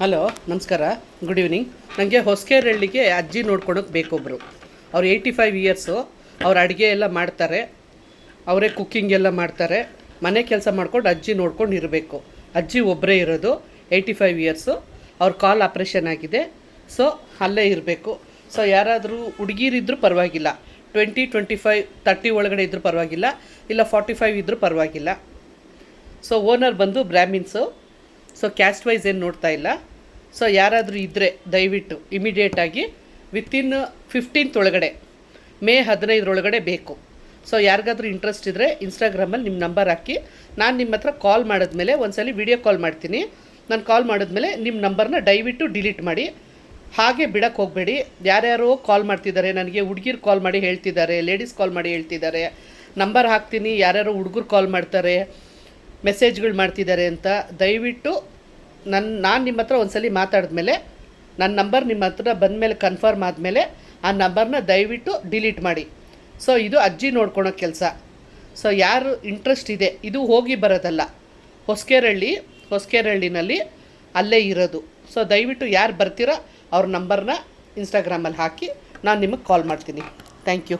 Hello ನಮಸ್ಕಾರ, good evening. ನನಗೆ ಹೊಸಕೇರಳ್ಳಿಗೆ ಅಜ್ಜಿ ನೋಡ್ಕೊಳಕ್ಕೆ ಬೇಕೊಬ್ಬರು. ಅವ್ರು 85 ಇಯರ್ಸು. ಅವ್ರು ಅಡುಗೆ ಎಲ್ಲ ಮಾಡ್ತಾರೆ, ಅವರೇ ಕುಕ್ಕಿಂಗ್ ಎಲ್ಲ ಮಾಡ್ತಾರೆ. ಮನೆ ಕೆಲಸ ಮಾಡ್ಕೊಂಡು ಅಜ್ಜಿ ನೋಡ್ಕೊಂಡು ಇರಬೇಕು. ಅಜ್ಜಿ ಒಬ್ಬರೇ ಇರೋದು, 85 ಇಯರ್ಸು. ಅವ್ರ ಕಾಲ್ ಆಪ್ರೇಷನ್ ಆಗಿದೆ, ಸೊ ಅಲ್ಲೇ ಇರಬೇಕು. ಸೊ ಯಾರಾದರೂ ಹುಡುಗಿರಿದ್ದರೂ ಪರವಾಗಿಲ್ಲ, 20, 25, 30 ಒಳಗಡೆ ಇದ್ದರೂ ಪರವಾಗಿಲ್ಲ, ಇಲ್ಲ 45 ಇದ್ದರೂ ಪರವಾಗಿಲ್ಲ. ಸೊ ಓನರ್ ಬಂದು ಬ್ರಾಹ್ಮಿನ್ಸು. ಸೊ ಕ್ಯಾಸ್ಟ್ ವೈಸ್ ಏನು ನೋಡ್ತಾ ಇಲ್ಲ. ಸೊ ಯಾರಾದರೂ ಇದ್ದರೆ ದಯವಿಟ್ಟು ಇಮಿಡಿಯೇಟಾಗಿ ವಿತಿನ್ 15th ಒಳಗಡೆ, ಮೇ 15 ಒಳಗಡೆ ಬೇಕು. ಸೊ ಯಾರಿಗಾದ್ರೂ ಇಂಟ್ರೆಸ್ಟ್ ಇದ್ದರೆ ಇನ್ಸ್ಟಾಗ್ರಾಮಲ್ಲಿ ನಿಮ್ಮ ನಂಬರ್ ಹಾಕಿ, ನಾನು ನಿಮ್ಮ ಹತ್ರ ಕಾಲ್ ಮಾಡಿದ್ಮೇಲೆ ಒಂದ್ಸಲ ವೀಡಿಯೋ ಕಾಲ್ ಮಾಡ್ತೀನಿ. ನಾನು ಕಾಲ್ ಮಾಡಿದ್ಮೇಲೆ ನಿಮ್ಮ ನಂಬರ್ನ ದಯವಿಟ್ಟು ಡಿಲೀಟ್ ಮಾಡಿ. ಹಾಗೆ ಬಿಡೋಕ್ಕೆ ಹೋಗಬೇಡಿ. ಯಾರ್ಯಾರೋ ಕಾಲ್ ಮಾಡ್ತಿದ್ದಾರೆ ನನಗೆ, ಹುಡುಗಿರು ಕಾಲ್ ಮಾಡಿ ಹೇಳ್ತಿದ್ದಾರೆ, ಲೇಡೀಸ್ ಕಾಲ್ ಮಾಡಿ ಹೇಳ್ತಿದ್ದಾರೆ. ನಂಬರ್ ಹಾಕ್ತೀನಿ, ಯಾರ್ಯಾರೋ ಹುಡುಗರು ಕಾಲ್ ಮಾಡ್ತಾರೆ, ಮೆಸೇಜ್ಗಳು ಮಾಡ್ತಿದ್ದಾರೆ ಅಂತ. ದಯವಿಟ್ಟು ನಾನು ನಿಮ್ಮ ಹತ್ರ ಒಂದ್ಸಲ ಮಾತಾಡಿದ್ಮೇಲೆ, ನನ್ನ ನಂಬರ್ ನಿಮ್ಮ ಹತ್ರ ಬಂದಮೇಲೆ ಕನ್ಫರ್ಮ್ ಆದಮೇಲೆ ಆ ನಂಬರ್ನ ದಯವಿಟ್ಟು ಡಿಲೀಟ್ ಮಾಡಿ. ಸೊ ಇದು ಅಜ್ಜಿ ನೋಡ್ಕೊಳೋ ಕೆಲಸ. ಸೊ ಯಾರು ಇಂಟ್ರೆಸ್ಟ್ ಇದೆ, ಇದು ಹೋಗಿ ಬರೋದಲ್ಲ, ಹೊಸಕೇರಳ್ಳಿನಲ್ಲಿ ಅಲ್ಲೇ ಇರೋದು. ಸೊ ದಯವಿಟ್ಟು ಯಾರು ಬರ್ತೀರೋ ಅವ್ರ ನಂಬರ್ನ ಇನ್ಸ್ಟಾಗ್ರಾಮಲ್ಲಿ ಹಾಕಿ ನಾನು ನಿಮಗೆ ಕಾಲ್ ಮಾಡ್ತೀನಿ. Thank you.